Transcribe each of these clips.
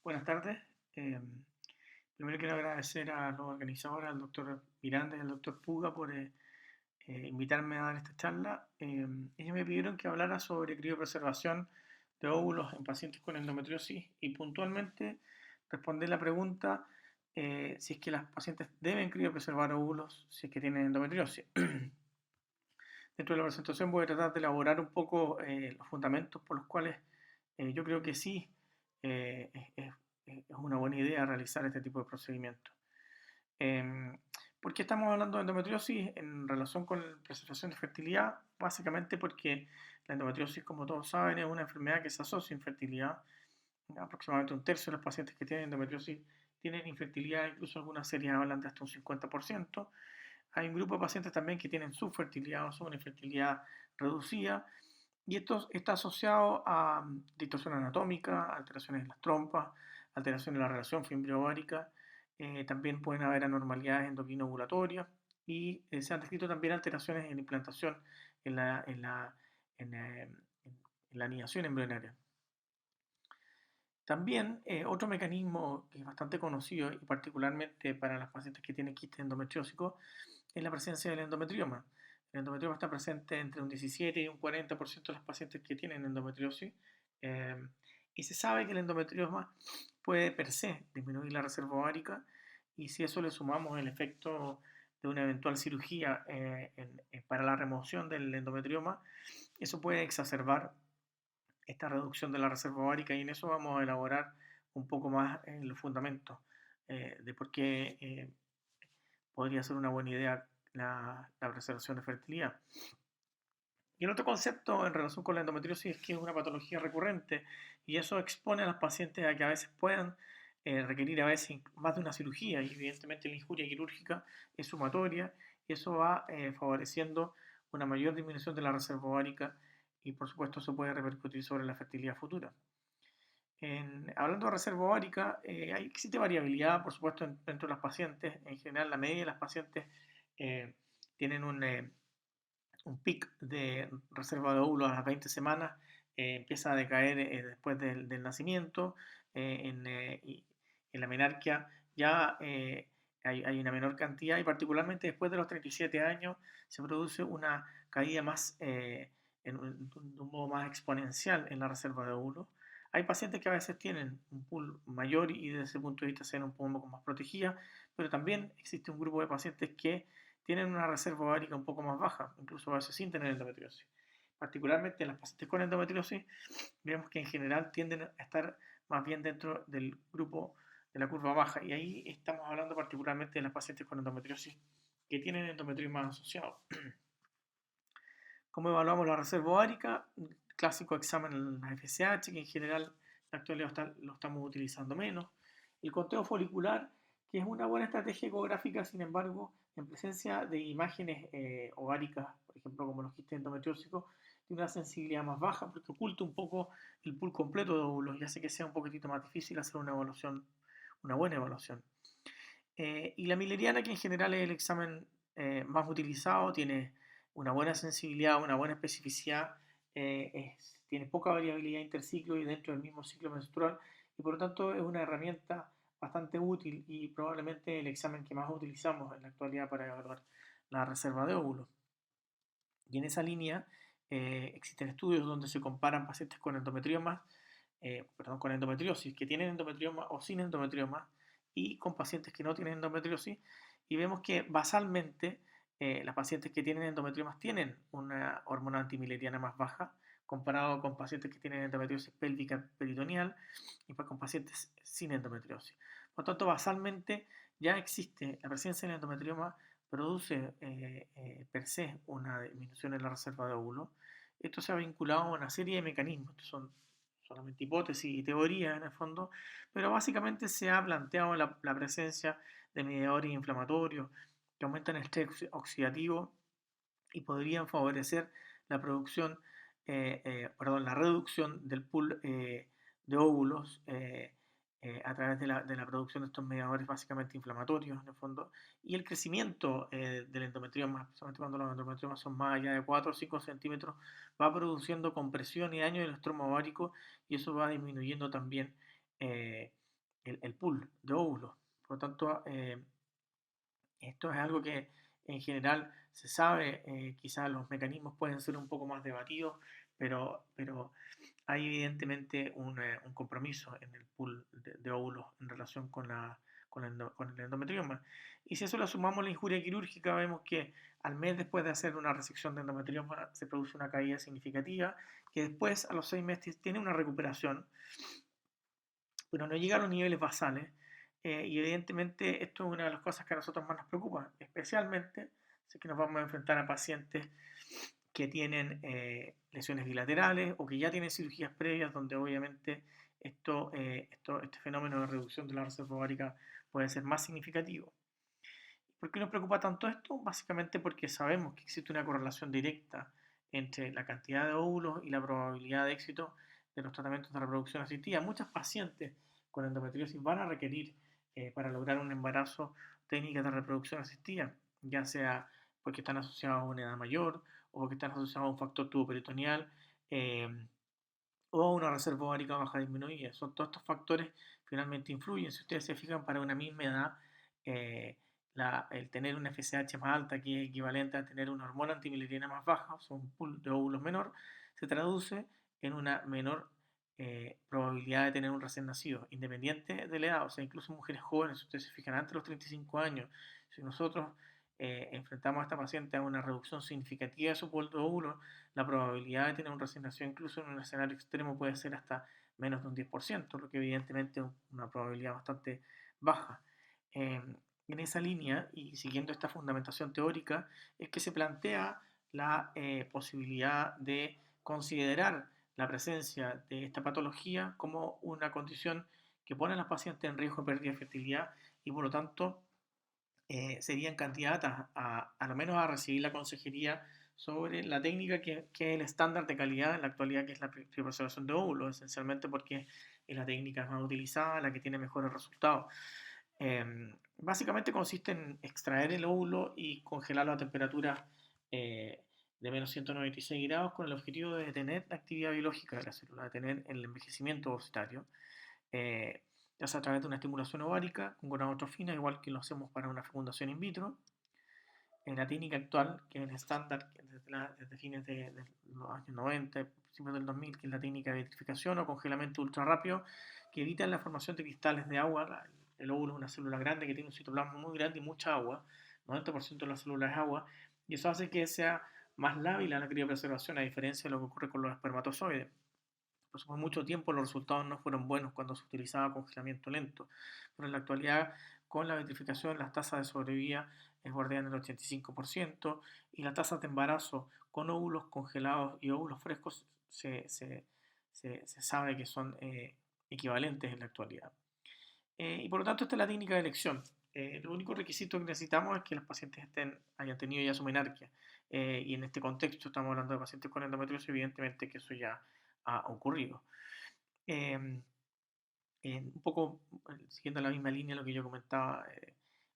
Buenas tardes. Eh, Primero quiero agradecer a los organizadores, al doctor Miranda y al doctor Puga por invitarme a dar esta charla. Ellos me pidieron que hablara sobre criopreservación de óvulos en pacientes con endometriosis y puntualmente responder la pregunta si es que las pacientes deben criopreservar óvulos si es que tienen endometriosis. Dentro de la presentación voy a tratar de elaborar un poco los fundamentos por los cuales yo creo que sí es una buena idea realizar este tipo de procedimientos. Eh, ¿Por qué estamos hablando de endometriosis en relación con la preservación de fertilidad? Básicamente porque la endometriosis, como todos saben, es una enfermedad que se asocia a infertilidad. Aproximadamente un tercio de los pacientes que tienen endometriosis tienen infertilidad, incluso algunas series hablan de hasta un 50%. Hay un grupo de pacientes también que tienen subfertilidad o subinfertilidad reducida, y esto está asociado a distorsión anatómica, alteraciones en las trompas, alteraciones en la relación fimbriovárica. También pueden haber anormalidades endocrino-ovulatorias y se han descrito también alteraciones en la implantación en en la anidación embrionaria. También otro mecanismo que es bastante conocido y particularmente para las pacientes que tienen quistes endometriósicos es la presencia del endometrioma. El endometrioma está presente entre un 17 y un 40% de los pacientes que tienen endometriosis, eh, y se sabe que el endometrioma puede per se disminuir la reserva ovárica, y si eso le sumamos el efecto de una eventual cirugía para la remoción del endometrioma, eso puede exacerbar esta reducción de la reserva ovárica, y en eso vamos a elaborar un poco más en los fundamentos de por qué podría ser una buena idea la preservación de fertilidad. Y el otro concepto en relación con la endometriosis es que es una patología recurrente, y eso expone a las pacientes a que a veces puedan requerir a veces más de una cirugía, y evidentemente la injuria quirúrgica es sumatoria, y eso va favoreciendo una mayor disminución de la reserva ovárica, y por supuesto eso puede repercutir sobre la fertilidad futura. Hablando de reserva ovárica, existe variabilidad, por supuesto, dentro de las pacientes. En general, la media de las pacientes eh, tienen un pic de reserva de óvulos a las 20 semanas, empieza a decaer después del nacimiento. Y en la menarquia ya hay una menor cantidad, y particularmente después de los 37 años se produce una caída más, de un modo más exponencial en la reserva de óvulos. Hay pacientes que a veces tienen un pool mayor y desde ese punto de vista se ven un poco más protegidas, pero también existe un grupo de pacientes que tienen una reserva ovárica un poco más baja, incluso a veces sin tener endometriosis. Particularmente en las pacientes con endometriosis, vemos que en general tienden a estar más bien dentro del grupo de la curva baja, y ahí estamos hablando particularmente de las pacientes con endometriosis que tienen endometrioma asociado. ¿Cómo evaluamos la reserva ovárica? El clásico examen, la FSH, que en general en la actualidad lo estamos utilizando menos. El conteo folicular, que es una buena estrategia ecográfica, sin embargo, en presencia de imágenes ováricas, por ejemplo, como los quistes endometriósicos, tiene una sensibilidad más baja porque oculta un poco el pool completo de óvulos y hace que sea un poquitito más difícil hacer una evaluación, una buena evaluación. Y la mileriana, que en general es el examen más utilizado, tiene una buena sensibilidad, una buena especificidad, tiene poca variabilidad interciclo y dentro del mismo ciclo menstrual, y por lo tanto es una herramienta bastante útil y probablemente el examen que más utilizamos en la actualidad para evaluar la reserva de óvulos. Y en esa línea existen estudios donde se comparan pacientes con endometriomas, perdón, con endometriosis, que tienen endometrioma o sin endometrioma, y con pacientes que no tienen endometriosis, y vemos que basalmente las pacientes que tienen endometriomas tienen una hormona antimileriana más baja comparado con pacientes que tienen endometriosis pélvica peritoneal y con pacientes sin endometriosis. Por lo tanto, basalmente ya existe la presencia del endometrioma, produce per se una disminución en la reserva de óvulos. Esto se ha vinculado a una serie de mecanismos, que son solamente hipótesis y teorías en el fondo, pero básicamente se ha planteado la presencia de mediadores inflamatorios que aumentan el estrés oxidativo y podrían favorecer la producción, perdón, la reducción del pool de óvulos a través de la producción de estos mediadores básicamente inflamatorios en el fondo, y el crecimiento del endometrioma, especialmente cuando los endometriomas son más allá de 4 o 5 centímetros, va produciendo compresión y daño del estroma ovárico, y eso va disminuyendo también el pool de óvulos. Por lo tanto, esto es algo que en general se sabe, quizás los mecanismos pueden ser un poco más debatidos, pero hay evidentemente un compromiso en el pool de óvulos en relación con el endometrioma. Y si a eso le sumamos la injuria quirúrgica, vemos que al mes después de hacer una resección de endometrioma se produce una caída significativa, que después a los 6 meses tiene una recuperación, pero no llega a los niveles basales. Y evidentemente esto es una de las cosas que a nosotros más nos preocupa, especialmente si es que nos vamos a enfrentar a pacientes que tienen lesiones bilaterales o que ya tienen cirugías previas donde obviamente este fenómeno de reducción de la reserva ovárica puede ser más significativo. ¿Por qué nos preocupa tanto esto? Básicamente porque sabemos que existe una correlación directa entre la cantidad de óvulos y la probabilidad de éxito de los tratamientos de reproducción asistida. Muchas pacientes con endometriosis van a requerir para lograr un embarazo técnicas de reproducción asistida, ya sea porque están asociados a una edad mayor o porque están asociados a un factor tuboperitoneal eh, o a una reserva ovárica baja disminuida. Son todos estos factores finalmente influyen. Si ustedes se fijan, para una misma edad, eh, el tener una FSH más alta, que es equivalente a tener una hormona antimileriana más baja, o sea, un pool de óvulos menor, se traduce en una menor probabilidad de tener un recién nacido, independiente de la edad. O sea, incluso mujeres jóvenes, si ustedes se fijan, antes de los 35 años, si nosotros enfrentamos a esta paciente a una reducción significativa de su pool de óvulos, la probabilidad de tener un recién nacido, incluso en un escenario extremo, puede ser hasta menos de un 10%, lo que evidentemente es una probabilidad bastante baja. Eh, en esa línea, y siguiendo esta fundamentación teórica, es que se plantea la posibilidad de considerar la presencia de esta patología como una condición que pone a las pacientes en riesgo de pérdida de fertilidad y por lo tanto serían candidatas a lo menos a recibir la consejería sobre la técnica que es el estándar de calidad en la actualidad, que es la criopreservación de óvulos, esencialmente porque es la técnica más utilizada, la que tiene mejores resultados. Básicamente consiste en extraer el óvulo y congelarlo a temperatura eh, de menos 196 grados con el objetivo de detener la actividad biológica de la célula, detener el envejecimiento ovocitario, eh, ya sea a través de una estimulación ovárica con gonadotrofina, igual que lo hacemos para una fecundación in vitro. En la técnica actual, que es el estándar desde fines de los años 90, principios del 2000, que es la técnica de vitrificación o congelamiento ultra rápido, que evita la formación de cristales de agua. El óvulo es una célula grande que tiene un citoplasma muy grande y mucha agua, 90% de la célula es agua, y eso hace que sea más lábil a la criopreservación, a diferencia de lo que ocurre con los espermatozoides. Por mucho tiempo los resultados no fueron buenos cuando se utilizaba congelamiento lento, pero en la actualidad con la vitrificación las tasas de sobrevida bordean el 85% y las tasas de embarazo con óvulos congelados y óvulos frescos se sabe que son equivalentes en la actualidad. Y por lo tanto esta es la técnica de elección. Lo único requisito que necesitamos es que los pacientes hayan tenido ya su menarquia. Y en este contexto estamos hablando de pacientes con endometriosis, evidentemente que eso ya ha ocurrido. Eh, un poco siguiendo la misma línea lo que yo comentaba,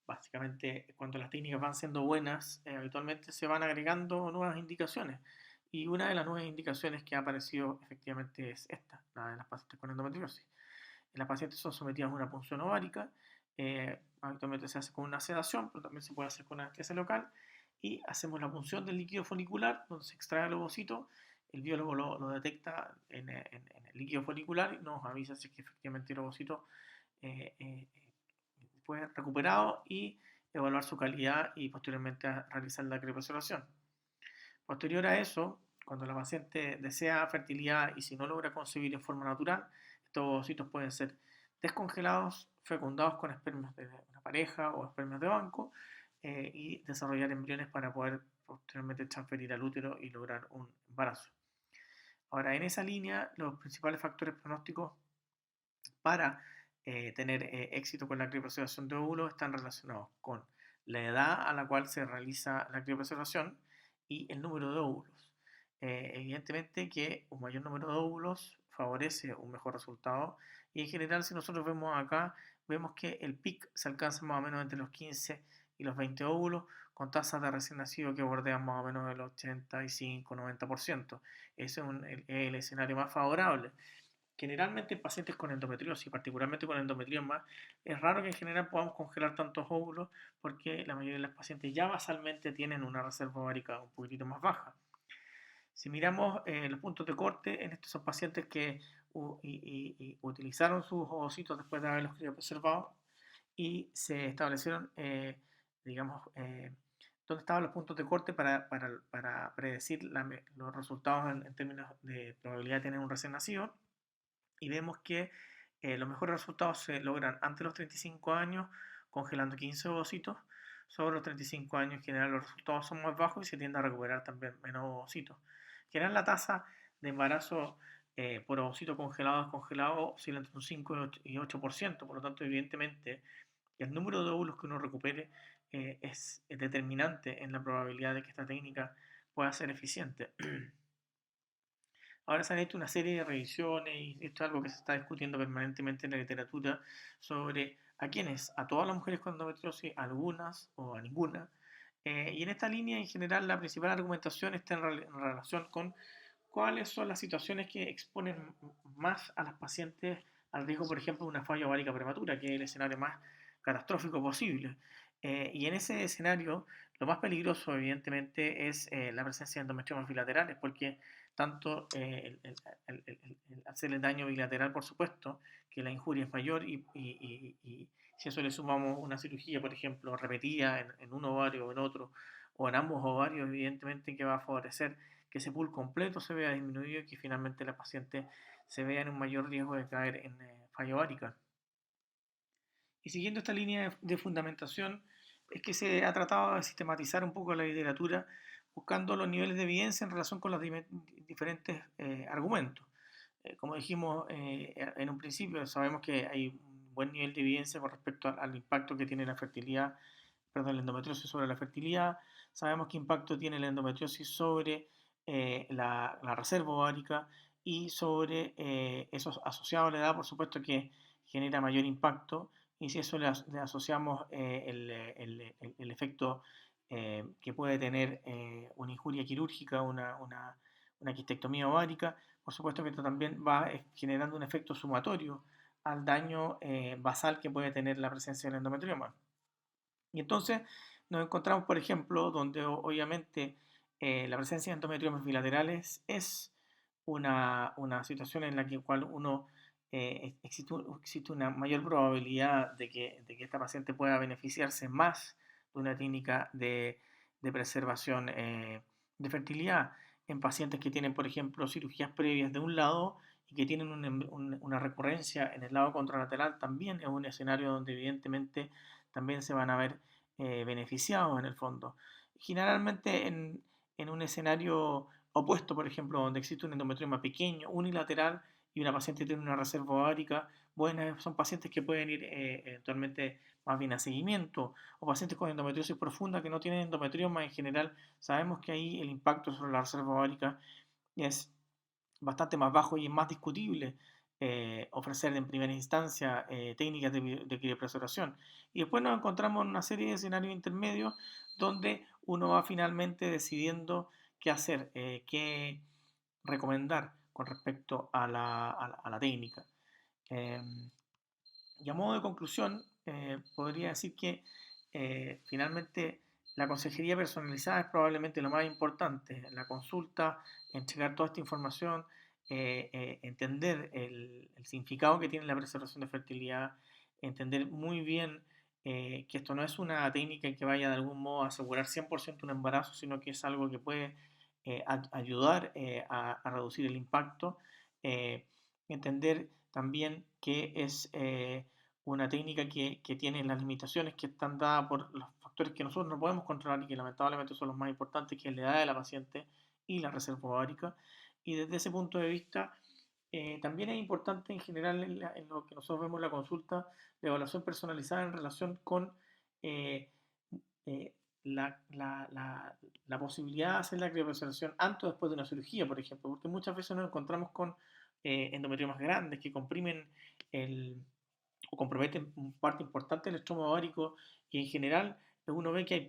básicamente cuando las técnicas van siendo buenas, habitualmente se van agregando nuevas indicaciones. Y una de las nuevas indicaciones que ha aparecido efectivamente es esta, la de las pacientes con endometriosis. Las pacientes son sometidas a una punción ovárica, habitualmente se hace con una sedación, pero también se puede hacer con anestesia local, y hacemos la punción del líquido folicular, donde se extrae el ovocito, el biólogo lo detecta en el líquido folicular y nos avisa si es que efectivamente el ovocito eh, eh, fue recuperado y evaluar su calidad y posteriormente a realizar la criopreservación. Posterior a eso, cuando la paciente desea fertilidad y si no logra concebir en forma natural, estos ovocitos pueden ser descongelados, fecundados con espermios de una pareja o espermios de banco y desarrollar embriones para poder posteriormente transferir al útero y lograr un embarazo. Ahora, en esa línea, los principales factores pronósticos para tener éxito con la criopreservación de óvulos están relacionados con la edad a la cual se realiza la criopreservación y el número de óvulos. Evidentemente que un mayor número de óvulos favorece un mejor resultado y en general si nosotros vemos acá, vemos que el pic se alcanza más o menos entre los 15 y los 20 óvulos con tasas de recién nacido que bordean más o menos el 85-90%. Ese es el escenario más favorable. generalmente en pacientes con endometriosis, particularmente con endometrioma, es raro que en general podamos congelar tantos óvulos porque la mayoría de los pacientes ya basalmente tienen una reserva ovárica un poquitito más baja. Si miramos los puntos de corte, en estos son pacientes que y utilizaron sus ovocitos después de haberlos criopreservado y se establecieron, digamos, dónde estaban los puntos de corte para predecir los resultados en términos de probabilidad de tener un recién nacido. Y vemos que los mejores resultados se logran antes de los 35 años, congelando 15 ovocitos. Sobre los 35 años, en general, los resultados son más bajos y se tiende a recuperar también menos ovocitos. En general, la tasa de embarazo por ovocito congelado oscila entre un 5 y 8%. Por lo tanto, evidentemente, el número de óvulos que uno recupere es determinante en la probabilidad de que esta técnica pueda ser eficiente. Ahora se han hecho una serie de revisiones y esto es algo que se está discutiendo permanentemente en la literatura sobre a quiénes, a todas las mujeres con endometriosis, a algunas o a ninguna. Y en esta línea, en general, la principal argumentación está en relación con cuáles son las situaciones que exponen más a las pacientes al riesgo, por ejemplo, de una falla ovárica prematura, que es el escenario más catastrófico posible. Y en ese escenario, lo más peligroso, evidentemente, es la presencia de endometriomas bilaterales, porque tanto el hacerle daño bilateral, por supuesto, que la injuria es mayor y si a eso le sumamos una cirugía, por ejemplo, repetida en un ovario o en otro, o en ambos ovarios, evidentemente que va a favorecer que ese pool completo se vea disminuido y que finalmente la paciente se vea en un mayor riesgo de caer en falla ovárica. Y siguiendo esta línea de fundamentación, es que se ha tratado de sistematizar un poco la literatura buscando los niveles de evidencia en relación con los diferentes argumentos. Como dijimos en un principio, sabemos que hay un buen nivel de evidencia con respecto al impacto que tiene la fertilidad, perdón, la endometriosis sobre la fertilidad. Sabemos qué impacto tiene la endometriosis sobre la reserva ovárica y sobre eso asociado a la edad, por supuesto que genera mayor impacto. Y si eso le asociamos el efecto que puede tener una injuria quirúrgica, una quistectomía ovárica, por supuesto que esto también va generando un efecto sumatorio al daño basal que puede tener la presencia del endometrioma. Y entonces nos encontramos, por ejemplo, donde obviamente la presencia de endometriomas bilaterales es una situación en la que cual uno existe una mayor probabilidad de que esta paciente pueda beneficiarse más de una técnica de preservación de fertilidad en pacientes que tienen, por ejemplo, cirugías previas de un lado y que tienen una recurrencia en el lado contralateral, también es un escenario donde evidentemente también se van a ver beneficiados en el fondo. Generalmente en un escenario opuesto, por ejemplo, donde existe un endometrioma pequeño, unilateral, y una paciente tiene una reserva ovárica, buenas, son pacientes que pueden ir eventualmente más bien a seguimiento, o pacientes con endometriosis profunda que no tienen endometrioma en general, sabemos que ahí el impacto sobre la reserva ovárica es bastante más bajo y es más discutible ofrecer en primera instancia técnicas de criopreservación. Y después nos encontramos en una serie de escenarios intermedios donde uno va finalmente decidiendo qué hacer, qué recomendar con respecto a la técnica. Eh, y a modo de conclusión, podría decir que finalmente la consejería personalizada es probablemente lo más importante. La consulta, entregar toda esta información, entender el significado que tiene la preservación de fertilidad, entender muy bien que esto no es una técnica que vaya de algún modo a asegurar 100% un embarazo, sino que es algo que puede ayudar a reducir el impacto. eh, Entender también que es una técnica que tiene las limitaciones que están dadas por los factores que nosotros no podemos controlar y que lamentablemente son los más importantes, que es la edad de la paciente y la reserva ovárica. Y desde ese punto de vista, también es importante en general en lo que nosotros vemos en la consulta, la evaluación personalizada en relación con eh, eh, la posibilidad de hacer la criopreservación antes o después de una cirugía, por ejemplo, porque muchas veces nos encontramos con endometriomas grandes que comprimen el, o comprometen parte importante del estroma ovárico y en general uno ve que hay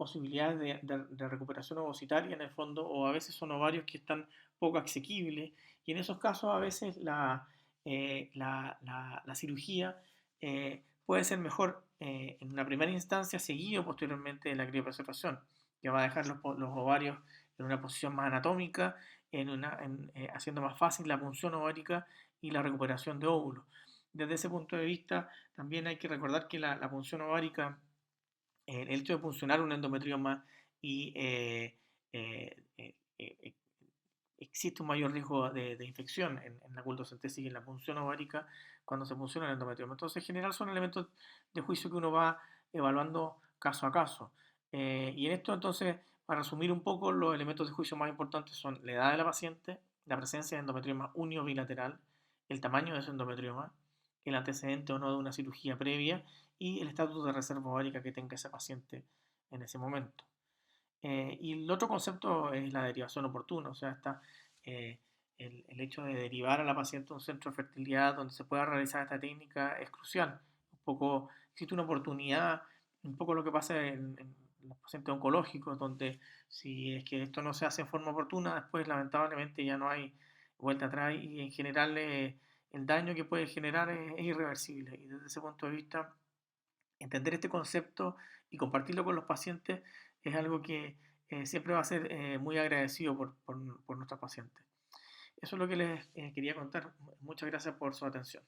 posibilidades de recuperación ovocitaria en el fondo, o a veces son ovarios que están poco asequibles, y en esos casos a veces la cirugía puede ser mejor en una primera instancia, seguido posteriormente de la criopreservación, que va a dejar los ovarios en una posición más anatómica, haciendo más fácil la punción ovárica y la recuperación de óvulos. Desde ese punto de vista, también hay que recordar que la punción ovárica, el hecho de puncionar un endometrioma y existe un mayor riesgo de infección en la cultocentesis y en la punción ovárica cuando se punciona el endometrioma. Entonces, en general son elementos de juicio que uno va evaluando caso a caso. Y en esto, entonces, para resumir un poco, los elementos de juicio más importantes son la edad de la paciente, la presencia de endometrioma unio bilateral, el tamaño de su endometrioma, el antecedente o no de una cirugía previa y el estatus de reserva ovárica que tenga ese paciente en ese momento. Y el otro concepto es la derivación oportuna, o sea, está eh, el hecho de derivar a la paciente a un centro de fertilidad donde se pueda realizar esta técnica es crucial. Un poco, existe una oportunidad, un poco lo que pasa en los pacientes oncológicos, donde si es que esto no se hace en forma oportuna, después lamentablemente ya no hay vuelta atrás y en general el daño que puede generar es irreversible. Y desde ese punto de vista, entender este concepto y compartirlo con los pacientes es algo que siempre va a ser muy agradecido por nuestros pacientes. Eso es lo que les quería contar. Muchas gracias por su atención.